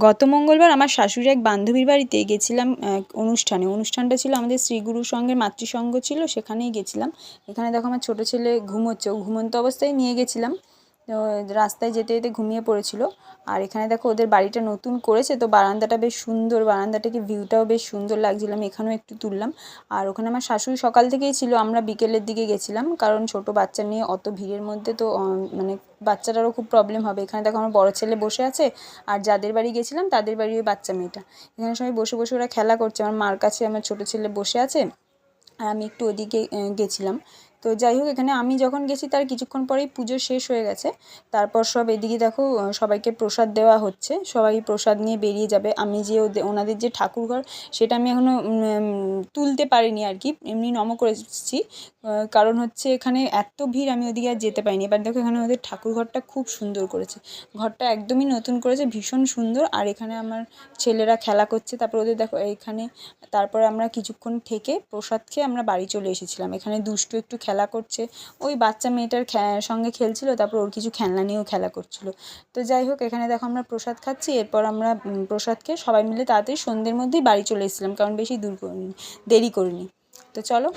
গত মঙ্গলবার আমার শাশুড়ির এক বান্ধবীর বাড়িতে গেছিলাম অনুষ্ঠানটা ছিল আমাদের শ্রীগুরু সংঘের মাতৃসংঘ ছিল, সেখানেই গেছিলাম। এখানে দেখো আমার ছোটো ছেলে ঘুমোচ্ছে, ও ঘুমন্ত অবস্থায় নিয়ে গেছিলাম, তো রাস্তায় যেতে যেতে ঘুমিয়ে পড়েছিল। আর এখানে দেখো ওদের বাড়িটা নতুন করেছে, তো বারান্দাটা বেশ সুন্দর, বারান্দা থেকে ভিউটাও বেশ সুন্দর লাগছিলো, আমি এখানেও একটু তুললাম। আর ওখানে আমার শাশুড়ি সকাল থেকেই ছিল, আমরা বিকেলের দিকে গেছিলাম, কারণ ছোটো বাচ্চা নিয়ে অত ভিড়ের মধ্যে তো মানে বাচ্চাটারও খুব প্রবলেম হবে। এখানে দেখো আমার বড়ো ছেলে বসে আছে, আর যাদের বাড়ি গেছিলাম তাদের বাড়ির ওই বাচ্চা মেয়েটা, এখানে সবাই বসে বসে ওরা খেলা করছে। আমার মার কাছে আমার ছোটো ছেলে বসে আছে, আর আমি একটু ওদিকে গেছিলাম। তো যাই হোক, এখানে আমি যখন গেছি তার কিছুক্ষণ পরেই পুজো শেষ হয়ে গেছে। তারপর সব এদিকে দেখো সবাইকে প্রসাদ দেওয়া হচ্ছে, সবাই প্রসাদ নিয়ে বেরিয়ে যাবে। আমি যে ওনাদের যে ঠাকুরঘর, সেটা আমি এখনও তুলতে পারিনি আর কি, এমনি নম করে এসেছি। কারণ হচ্ছে এখানে এত ভিড়, আমি ওদিকে আর যেতে পারিনি। এবার দেখো এখানে ওদের ঠাকুরঘরটা খুব সুন্দর করেছে, ঘরটা একদমই নতুন করেছে, ভীষণ সুন্দর। আর এখানে আমার ছেলেরা খেলা করছে, তারপর ওদের দেখো এইখানে। তারপরে আমরা কিছুক্ষণ থেকে প্রসাদ খেয়ে আমরা বাড়ি চলে এসেছিলাম। এখানে দুষ্টু একটু খেলা করছে, ওই বাচ্চা মেয়েটার সঙ্গে খেলছিল, তারপর ওর কিছু খেলনা নিয়েও খেলা করছিল। তো যাই হোক, এখানে দেখো আমরা প্রসাদ খাচ্ছি, এরপর আমরা প্রসাদ খেয়ে সবাই মিলে তাড়াতাড়ি সন্ধ্যের মধ্যেই বাড়ি চলে এসেছিলাম, কারণ বেশি দেরি করিনি। তো চলো।